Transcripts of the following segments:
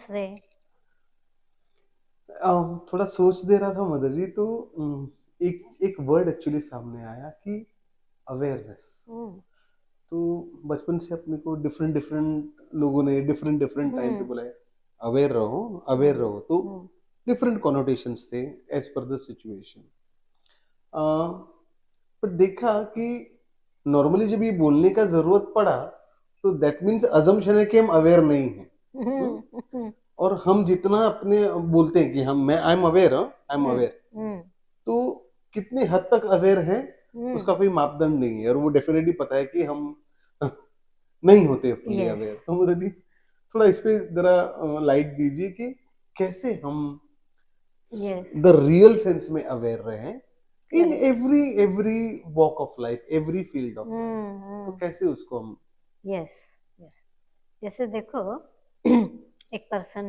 से? थोड़ा सोच दे रहा था मदर जी, तो एक एक वर्ड एक्चुअली सामने आया कि अवेयरनेस। हम्म। तो बचपन से अपने को डिफरेंट डिफरेंट लोगों ने डिफरेंट डिफरेंट टाइम पे हम्म। बोला है अवेयर रहो, अवेयर हम्म। रहो। तो हम्म। डिफरेंट कॉनोटेशंस थे एज पर द सिचुएशन। पर देखा कि नॉर्मली जब ये बोलने का जरूरत पड़ा, तो दैट मीन्स अजम्पशन है कि हम अवेयर नहीं हैं। हम्म? हम्म। हम्म। और हम जितना अपने बोलते हैं कि हम मैं I am aware, I am hmm. Aware, hmm. तो कितने हद तक अवेयर हैं हम्म। उसका कोई मापदंड नहीं है। और वो डेफिनेटली पता है कि हम नहीं होते फुल्ली यस। अवेयर। तो मुझे थोड़ा इस पे जरा लाइट दीजिए कि कैसे हम यस। द रियल सेंस में अवेयर रहे इन correct. Every every walk of life, every field of life. Hmm. तो हम्म। कैसे उसको हम। यस। यस। जैसे देखो, एक पर्सन,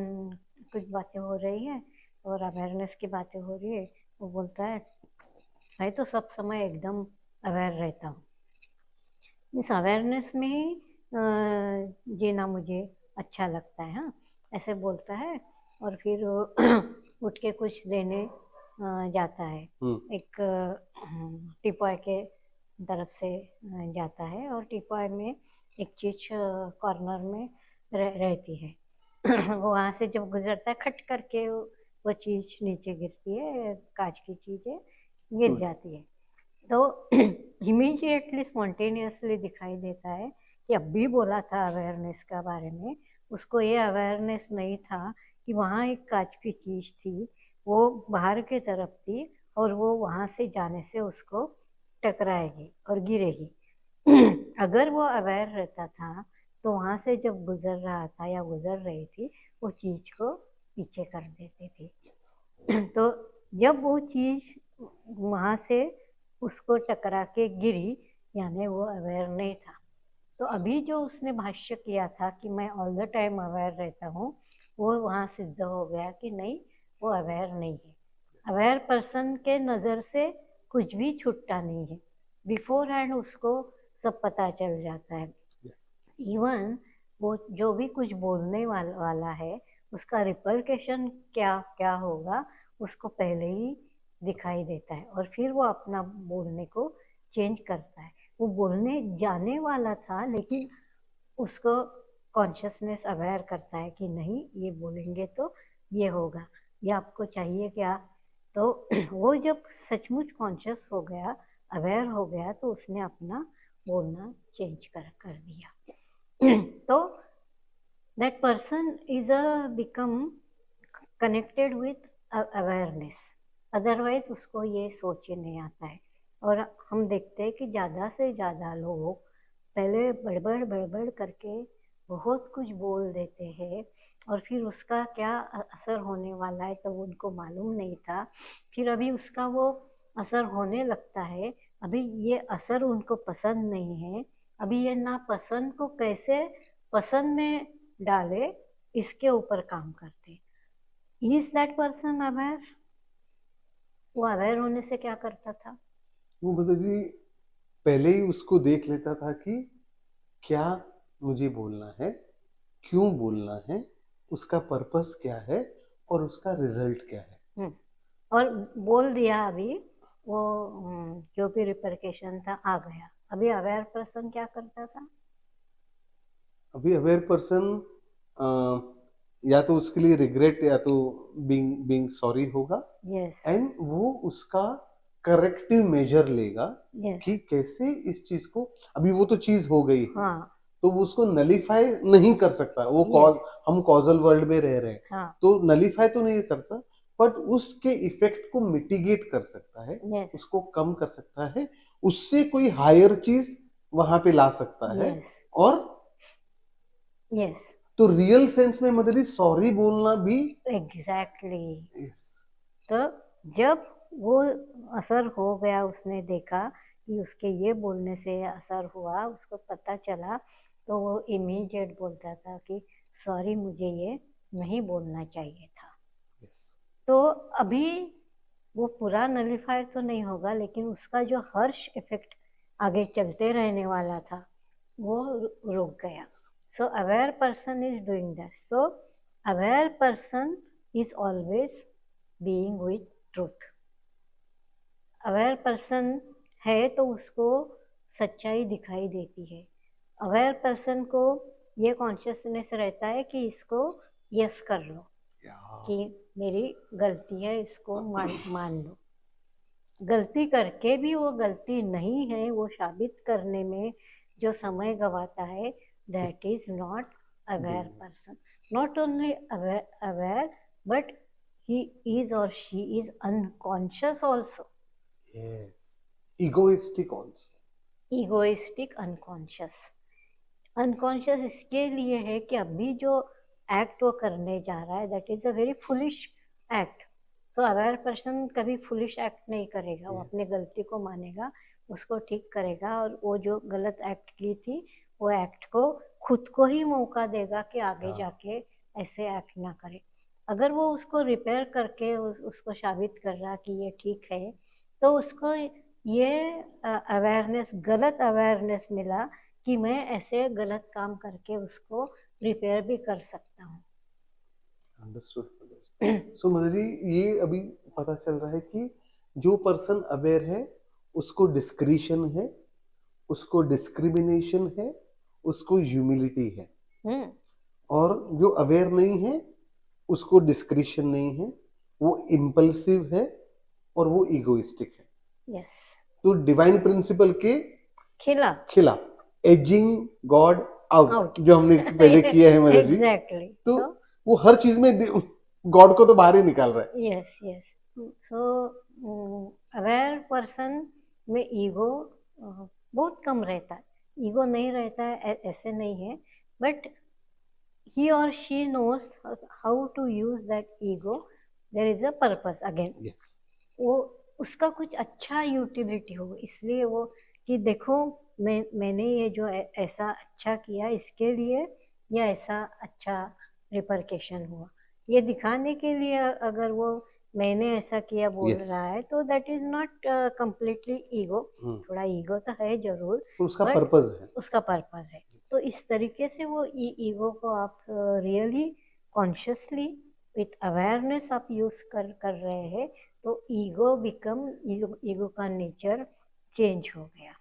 कुछ बातें हो रही है और अवेयरनेस की बातें हो रही है। वो बोलता है मैं तो सब समय एकदम अवेयर रहता हूँ। इस अवेयरनेस में ही जीना मुझे अच्छा लगता है। हाँ, ऐसे बोलता है। और फिर वो उठ के कुछ देने जाता है। हम्म। एक टीपॉय के तरफ से जाता है और टीपॉय में एक चीज कॉर्नर में रहती है। वो वहाँ से जब गुजरता है, खट करके वो चीज नीचे गिरती है, कांच की चीजें गिर जाती है। तो इमीडिएटली स्पॉन्टेनियसली दिखाई देता है कि अभी बोला था अवेयरनेस का बारे में, उसको ये अवेयरनेस नहीं था कि वहाँ एक कांच की चीज थी, वो बाहर की तरफ थी और वो वहाँ से जाने से उसको टकराएगी और गिरेगी। अगर वो अवेयर रहता था तो वहाँ से जब गुजर रहा था या गुजर रही थी, वो चीज को पीछे कर देती थी। तो जब वो चीज वहां से उसको टकरा के गिरी, यानी वो अवेयर नहीं था। तो अभी जो उसने भाष्य किया था कि मैं ऑल द टाइम अवेयर रहता हूँ, वो वहां सिद्ध हो गया कि नहीं, वो अवेयर नहीं है। अवेयर पर्सन के नज़र से कुछ भी छूटता नहीं है, बिफोर हैंड उसको सब पता चल जाता है। इवन वो जो भी कुछ बोलने वाला है, उसका रिपरकेशन क्या क्या होगा, उसको पहले ही दिखाई देता है और फिर वो अपना बोलने को चेंज करता है। वो बोलने जाने वाला था लेकिन उसको कॉन्शियसनेस अवेयर करता है कि नहीं, ये बोलेंगे तो ये होगा, ये आपको चाहिए क्या। तो वो जब सचमुच कॉन्शियस हो गया, अवेयर हो गया, तो उसने अपना बोलना चेंज कर दिया। तो that person is a become connected with awareness, otherwise उसको ये सोच ही नहीं आता है। और हम देखते हैं कि ज़्यादा से ज़्यादा लोग पहले बड़बड़ बड़बड़ करके बहुत कुछ बोल देते हैं और फिर उसका क्या असर होने वाला है तो उनको मालूम नहीं था। फिर अभी उसका वो असर होने लगता है। अभी ये असर उनको पसंद नहीं है। अभी ये नापसंद को कैसे पसंद में डाले, इसके ऊपर काम करते। Is that person aware? वो अवेयर होने से क्या करता था? वो मतलब जी पहले ही उसको देख लेता था कि क्या मुझे बोलना है, क्यों बोलना है, उसका पर्पस क्या है और उसका रिजल्ट क्या है। और बोल दिया अभी, वो जो भी रिपरकेशन था आ गया। अभी अवेयर पर्सन क्या करता था? अभी अवेयर पर्सन या तो उसके लिए रिग्रेट या तो बीइंग बीइंग सॉरी होगा, यस। एंड वो उसका करेक्टिव मेजर लेगा यस। कि कैसे इस चीज को। अभी वो तो चीज हो गई है, हाँ। तो वो उसको नलीफाई नहीं कर सकता। वो कॉज, यस। हम कॉजल वर्ल्ड में रह रहे हैं, हाँ। तो नलीफाई तो नहीं करता, बट उसके इफेक्ट को मिटिगेट कर सकता है, यस। उसको कम कर सकता है, उससे कोई हायर चीज वहां पे ला सकता है। यस। और यस। तो रियल सेंस में मतलब सॉरी बोलना भी। एग्जैक्टली। यस। तो जब वो असर हो गया, उसने देखा कि उसके ये बोलने से असर हुआ, उसको पता चला, तो वो इमीडिएट बोलता था कि सॉरी, मुझे ये नहीं बोलना चाहिए था। यस। तो अभी वो पूरा नलिफाई तो नहीं होगा, लेकिन उसका जो हर्ष इफेक्ट आगे चलते रहने वाला था वो रुक गया। सो aware person is doing that. So aware person is always being with truth. Aware person है तो उसको सच्चाई दिखाई देती है। अवेयर पर्सन को ये कॉन्शियसनेस रहता है कि इसको यस कर लो, कि मेरी गलती है, इसको मान लो। गलती करके भी वो गलती नहीं है, वो साबित करने में जो समय गवाता है, that is not aware person. Not only aware but he is or she is unconscious also. Yes. Egoistic also. Egoistic, unconscious. Unconscious इसके लिए है कि अभी जो एक्ट वो करने जा रहा है that is a very foolish act. तो अवेयर पर्सन कभी फुलिश एक्ट नहीं करेगा। वो अपने गलती को मानेगा, उसको ठीक करेगा, और वो जो गलत एक्ट की थी वो एक्ट को खुद को ही मौका देगा कि आगे जाके ऐसे एक्ट ना करे। अगर वो उसको रिपेयर करके उसको साबित कर रहा कि ये ठीक है, तो उसको ये अवेयरनेस, गलत अवेयरनेस मिला कि मैं ऐसे गलत काम करके उसको रिपेयर भी कर सकता हूँ। अंडरस्टूड। सो मदर जी, ये अभी पता चल रहा है कि जो पर्सन अवेयर है उसको डिस्क्रिशन है, उसको डिस्क्रिमिनेशन है, उसको ह्यूमिलिटी है। और जो अवेयर नहीं है उसको डिस्क्रिशन नहीं है, वो इम्पल्सिव है और वो इगोइस्टिक है। यस। तो डिवाइन प्रिंसिपल के खिलाफ एजिंग गॉड आउट जो हमने पहले किया है मदर जी। एग्जैक्टली। तो वो हर चीज में गॉड को तो बाहर ही निकाल रहा है। Yes yes. सो अवेयर पर्सन में ईगो बहुत कम रहता है। ईगो नहीं रहता है ऐसे नहीं है, but he or she knows how to use that ego. There is a purpose again. Yes. वो उसका कुछ अच्छा यूटिलिटी हो, इसलिए वो कि देखो मैंने ये जो ऐसा अच्छा किया इसके लिए या ऐसा अच्छा रिपरकेशन हुआ, ये दिखाने के लिए अगर वो मैंने ऐसा किया बोल रहा है तो that is not completely ego. थोड़ा ईगो तो है जरूर, उसका पर्पस है, उसका पर्पस है। तो इस तरीके से वो ईगो को आप रियली कॉन्शियसली विथ अवेयरनेस आप यूज कर रहे हैं, तो ईगो बिकम, ईगो का नेचर चेंज हो गया।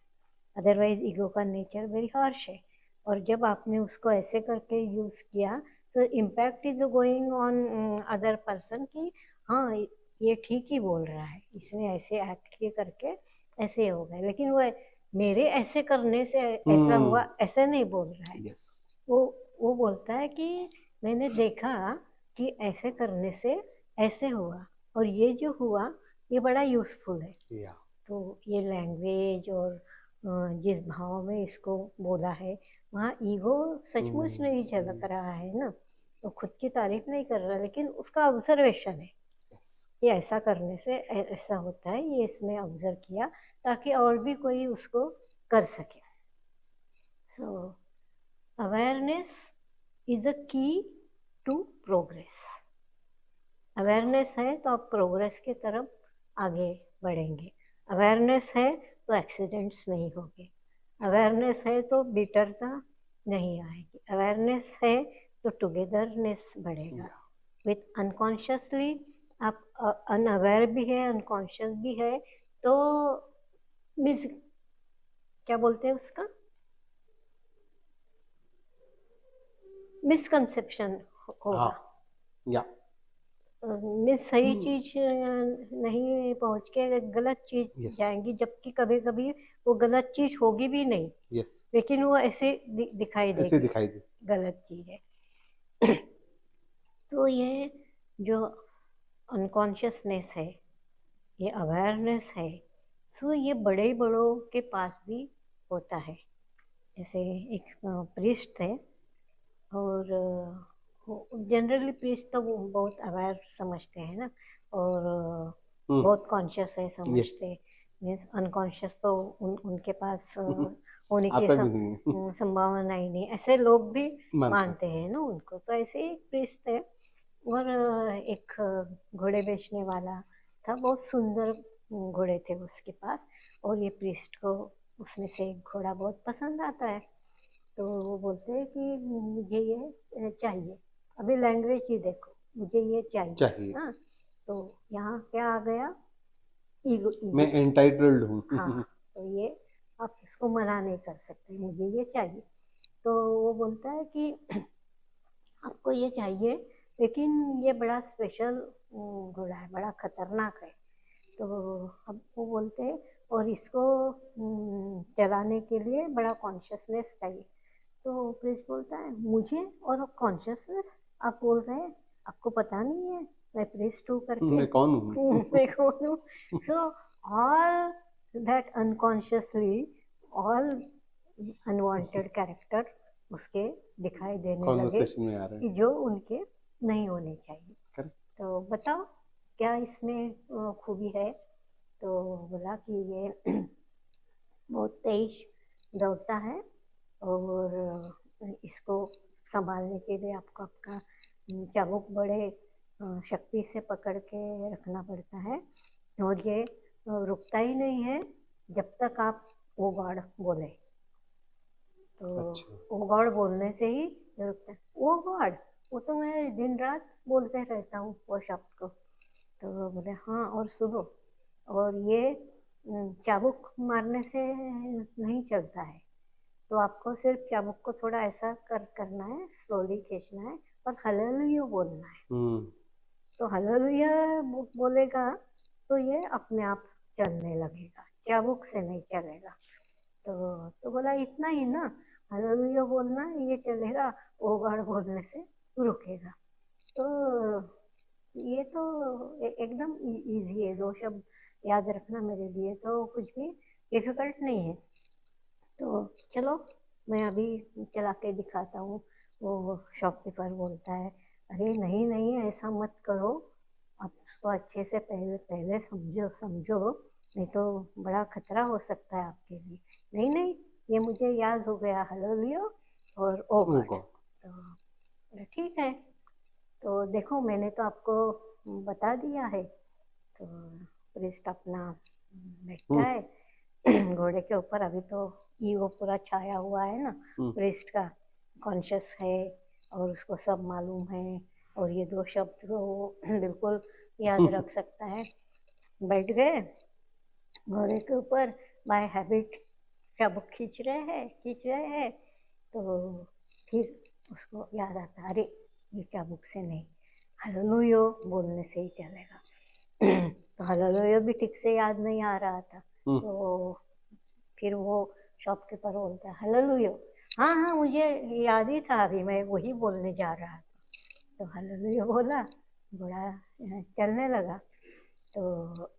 अदरवाइज ईगो का नेचर वेरी हार्श है, और जब आपने उसको ऐसे करके यूज किया तो impact is going on other person कि हाँ ये ठीक ही बोल रहा है, इसने ऐसे एक्ट किए करके ऐसे हो गए, लेकिन वो मेरे ऐसे करने से ऐसा हुआ ऐसे नहीं बोल रहा है। yes. वो बोलता है कि मैंने देखा कि ऐसे करने से ऐसे हुआ, और ये जो हुआ ये बड़ा यूजफुल है। तो ये लैंग्वेज और जिस भाव में इसको बोला है वहाँ ईगो सचमुच नहीं झलक रहा है ना, तो खुद की तारीफ नहीं कर रहा, लेकिन उसका ऑब्जर्वेशन है कि ऐसा करने से ऐसा होता है, ये इसने ऑब्जर्व किया ताकि और भी कोई उसको कर सके। सो अवेयरनेस इज अ की टू प्रोग्रेस। अवेयरनेस है तो आप प्रोग्रेस की तरफ आगे बढ़ेंगे। अवेयरनेस है तो एक्सीडेंट्स नहीं होंगे। अवेयरनेस है तो बिटरता नहीं आएगी। अवेयरनेस है तो टुगेदरनेस बढ़ेगा। विथ अनकॉन्शियसली आप अनअवेयर भी है, अनकॉन्शियस भी है, तो मिस क्या बोलते हैं उसका, मिसकंसेप्शन होगा। या मिस सही चीज नहीं पहुंच के गलत चीज जाएंगी, जबकि कभी कभी वो गलत चीज होगी भी नहीं, लेकिन वो ऐसे दिखाई देगी गलत चीज है। तो ये जो अनकॉन्शियसनेस है, ये अवेयरनेस है, तो ये बड़े बड़ों के पास भी होता है। जैसे एक प्रीस्ट है, और जनरली प्रीस्ट तो वो बहुत अवेयर समझते हैं ना, और बहुत कॉन्शियस है समझते, मीन्स अनकॉन्शियस तो उनके पास होने की संभावना ही नहीं, ऐसे लोग भी मानते हैं ना उनको। तो ऐसे ही प्रीस्ट है, और एक घोड़े बेचने वाला था, बहुत सुंदर घोड़े थे उसके पास, और ये प्रीस्ट को उसमें से एक घोड़ा बहुत पसंद आता है, तो वो बोलते हैं कि मुझे ये चाहिए। अभी लैंग्वेज ही देखो, मुझे ये चाहिए। हाँ, तो यहाँ क्या आ गया, ईगो, मैं ईगो। एंटाइटल्ड हूँ। हाँ, तो ये आप इसको मना नहीं कर सकते, मुझे ये चाहिए। तो वो बोलता है कि आपको ये चाहिए, लेकिन ये बड़ा स्पेशल घोड़ा है, बड़ा खतरनाक है। तो अब वो बोलते हैं, और इसको चलाने के लिए बड़ा कॉन्शियसनेस चाहिए। तो प्रिंस बोलता है, मुझे और कॉन्शियसनेस आप बोल रहे हैं, आपको पता नहीं है मैं प्रिस्ट हूँ करके। मैं कौन हूँ? मैं कौन हूँ? So all that unconsciously, all unwanted character उसके दिखाई देने लगे, कॉन्वर्सेशन में आ रहे कि हैं। जो उनके नहीं होने चाहिए। Correct. तो बताओ क्या इसमें खूबी है? तो बोला कि ये बहुत तेज दौड़ता है, और इसको संभालने के लिए आपको आपका चाबुक बड़े शक्ति से पकड़ के रखना पड़ता है, और ये रुकता ही नहीं है जब तक आप ओ गॉड बोले। तो अच्छा। ओ गॉड बोलने से ही रुकता है। ओ गॉड, वो तो मैं दिन रात बोलते रहता हूँ वो शब्द को। तो बोले हाँ, और सुनो, और ये चाबुक मारने से नहीं चलता है, तो आपको सिर्फ चाबुक को थोड़ा ऐसा करना है, स्लोली खींचना है, और हालेलुया बोलना है। तो हालेलुया बोलेगा तो ये अपने आप चलने लगेगा, चाबुक से नहीं चलेगा। तो बोला इतना ही ना, हालेलुया बोलना ये चलेगा, ओ गॉड बोलने से रुकेगा। तो ये तो एकदम इजी है, दो शब्द याद रखना मेरे लिए तो कुछ भी डिफिकल्ट नहीं है। तो चलो मैं अभी चला के दिखाता हूँ। वो शॉपकीपर बोलता है, अरे नहीं नहीं ऐसा मत करो, आप उसको अच्छे से पहले पहले समझो समझो, नहीं तो बड़ा खतरा हो सकता है आपके लिए। नहीं नहीं, ये मुझे याद हो गया, हालेलुया और ओ गॉड। तो ठीक है, तो देखो मैंने तो आपको बता दिया है। तो प्रिस्ट अपना बैठा है घोड़े के ऊपर। अभी तो ईगो पूरा छाया हुआ है ना प्रिस्ट का, कॉन्शियस है और उसको सब मालूम है, और ये दो शब्द तो वो बिल्कुल याद रख सकता है। बैठ गए घोड़े के ऊपर, बाय हैबिट चाबुक खींच रहे हैं। तो फिर उसको याद आता है, अरे ये चाबुक से नहीं, हालेलुया बोलने से ही चलेगा। तो हालेलुया भी ठीक से याद नहीं आ रहा था। तो फिर वो शॉपकीपर बोलता है, हालेलुया, हाँ हाँ मुझे याद ही था, अभी मैं वही बोलने जा रहा था। तो हालेलुया बोला, बड़ा चलने लगा। तो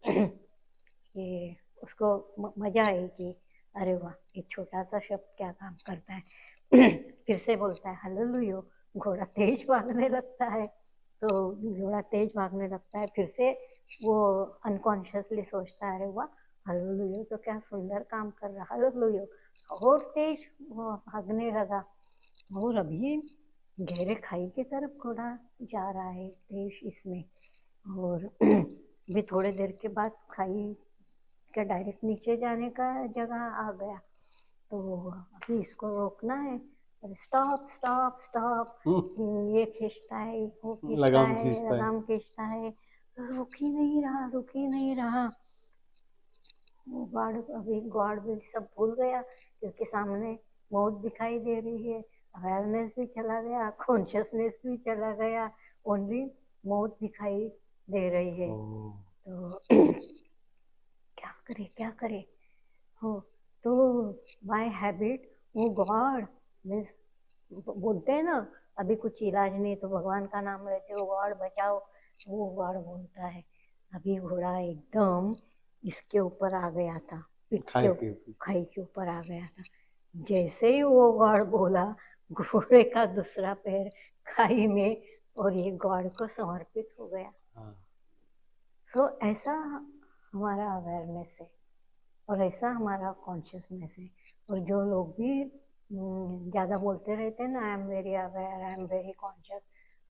ये उसको मजा आई कि अरे वाह, एक छोटा सा शब्द क्या काम करता है। फिर से बोलता है हालेलुया, घोड़ा तेज भागने लगता है। तो घोड़ा तेज भागने लगता है, फिर से वो अनकॉन्शियसली सोचता है, अरे वाह हालेलुया तो क्या सुंदर काम कर रहा, हालेलुया, और तेज भागने लगा। और अभी गहरे खाई की तरफ घोड़ा जा रहा है तेज इसमें, और भी थोड़ी देर के बाद खाई का डायरेक्ट नीचे जाने का जगह आ गया। तो अभी इसको रोकना है, स्टॉप स्टॉप स्टॉप, ये खींचता है, वो खींचता है, लगाम खींचता है, रुक ही नहीं रहा। वो गॉड भी सब भूल गया, क्योंकि सामने मौत दिखाई दे रही है, अवेयरनेस भी चला गया, कॉन्शियसनेस भी चला गया, ओनली मौत दिखाई दे रही है। तो क्या करे हो। तो बाय हैबिट वो गॉड मीन्स बोलते हैं ना, अभी कुछ इलाज नहीं तो भगवान का नाम लेते हो, गॉड बचाओ, वो गॉड बोलता है। अभी घोड़ा एकदम इसके ऊपर आ गया था, खाई के ऊपर आ गया था। जैसे ही वो गॉड बोला, घोड़े का दूसरा पैर खाई में, और ये गॉड को समर्पित हो गया। सो ऐसा हमारा अवेयरनेस है, और ऐसा हमारा कॉन्शियसनेस है। और जो लोग भी ज़्यादा बोलते रहते हैं ना, I am very aware, I am very conscious,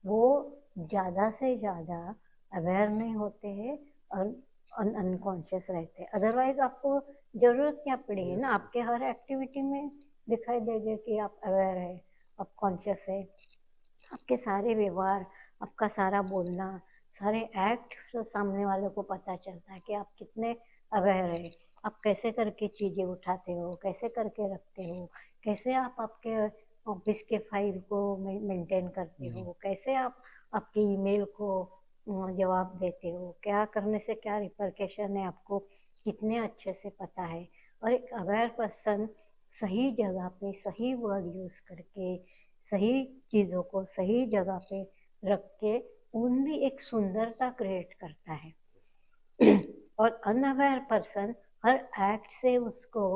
वो ज़्यादा से ज़्यादा अवेयर नहीं होते हैं और अनकॉन्शियस रहते हैं। अदरवाइज आपको ज़रूरत क्या पड़ी है ना, आपके हर एक्टिविटी में दिखाई देगा कि आप अवेयर है, आप कॉन्शियस है। आपके सारे व्यवहार, आपका सारा बोलना, सारे एक्ट तो सामने वाले को पता चलता है कि आप कितने अवेयर है। आप कैसे करके चीज़ें उठाते हो, कैसे करके रखते हो, कैसे आप आपके ऑफिस के फाइल को मेंटेन करते हो, कैसे आप आपकी ईमेल को जवाब देते हो, क्या करने से क्या रिपरकेशन है आपको कितने अच्छे से पता है। और एक अवेयर पर्सन सही जगह पे सही वर्ड यूज़ करके सही चीज़ों को सही जगह पे रख के ओनली एक सुंदरता क्रिएट करता है। और अनअवेयर पर्सन हर एक्ट से उसको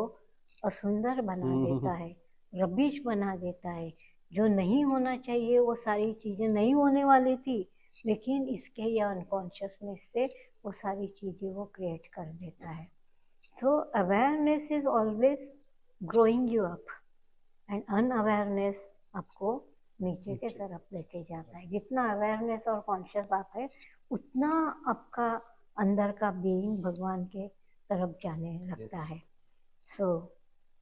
असुंदर बना देता है, रबिश बना देता है। जो नहीं होना चाहिए वो सारी चीज़ें नहीं होने वाली थी, लेकिन इसके या अनकॉन्शियसनेस से वो सारी चीज़ें वो क्रिएट कर देता है। तो awareness is always growing you up and unawareness आपको नीचे के तरफ लेके जाता है। जितना अवेयरनेस और कॉन्शियस आप है उतना आपका अंदर का बीइंग भगवान के तरफ जाने लगता है। सो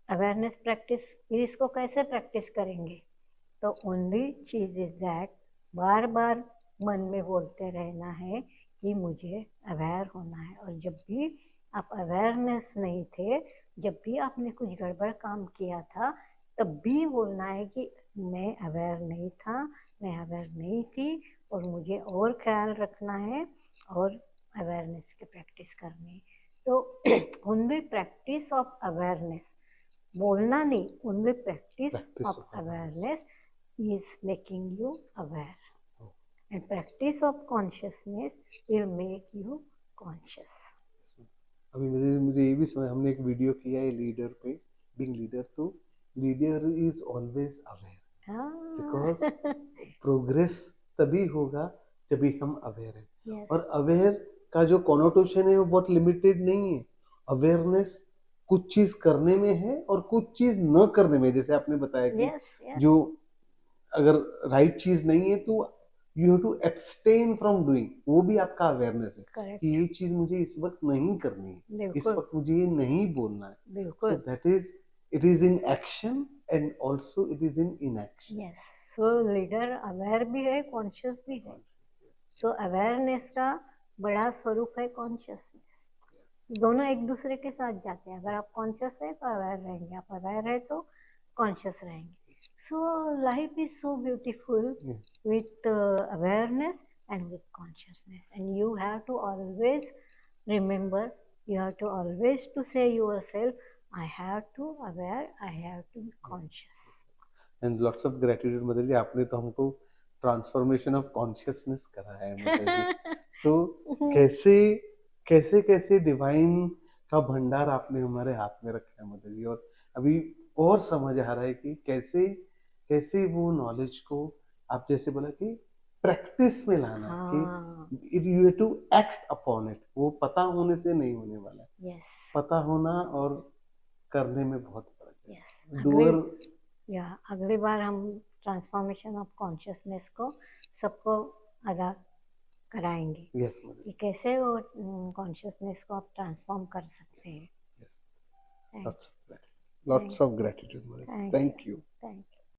अवेयरनेस प्रैक्टिस, फिर इसको कैसे प्रैक्टिस करेंगे? तो ओनली चीज इज दैट बार बार मन में बोलते रहना है कि मुझे अवेयर होना है। और जब भी आप अवेयरनेस नहीं थे, जब भी आपने कुछ गड़बड़ काम किया था, तब भी बोलना है कि मैं अवेयर नहीं था, मैं अवेयर नहीं थी और मुझे और ख्याल रखना है और अवेयरनेस की प्रैक्टिस करनी है। तो ओनली प्रैक्टिस ऑफ अवेयरनेस, बोलना नहीं, only practice of awareness is making you aware, and practice of consciousness will make you conscious. अभी मुझे ये भी समझ, हमने एक वीडियो किया है लीडर पे, बीइंग लीडर, तो leader is always aware, because progress तभी होगा जब भी हम अवेयर हैं। yes. और अवेयर का जो कॉनोटेशन है वो बहुत लिमिटेड नहीं है। अवेयरनेस कुछ चीज करने में है और कुछ चीज न करने में, जैसे आपने बताया कि जो अगर राइट चीज नहीं है तो you have to abstain from doing, वो भी आपका अवेयरनेस है कि ये चीज मुझे इस वक्त नहीं करनी है, इस वक्त मुझे ये नहीं बोलना है। So that is, it is in action and also it is in inaction. So leader aware भी है, कॉन्शियस भी है। तो अवेयरनेस का बड़ा स्वरूप है कॉन्शियसनेस। दोनों एक दूसरे के साथ जाते हैं। अगर आप कॉन्शियस है तो अवेयर रहेंगे, आप अवेयर है तो कॉन्शियस रहेंगे। So life is so beautiful with awareness and with consciousness, and you have to always remember, you have to always to say yourself, I have to aware, I have to be conscious. And lots of gratitude mother ji, आपने तो हमको transformation of consciousness कराया है mother जी। तो कैसे कैसे कैसे divine का भंडार आपने हमारे हाथ में रखा है मदर जी। और अभी और समझ आ रहा है कि कैसे कैसे वो नॉलेज को आप जैसे बोला कि प्रैक्टिस में लाना है कि you have to act upon it. वो पता होने से नहीं होने वाला है। पता होना और करने में बहुत फर्क है। डूअर, या अगली बार हम ट्रांसफॉर्मेशन ऑफ कॉन्शियसनेस को सबको अदा कराएंगे कि कैसे वो कॉन्शियसनेस को आप ट्रांसफॉर्म कर सकते हैं। lots of gratitude. Thank you.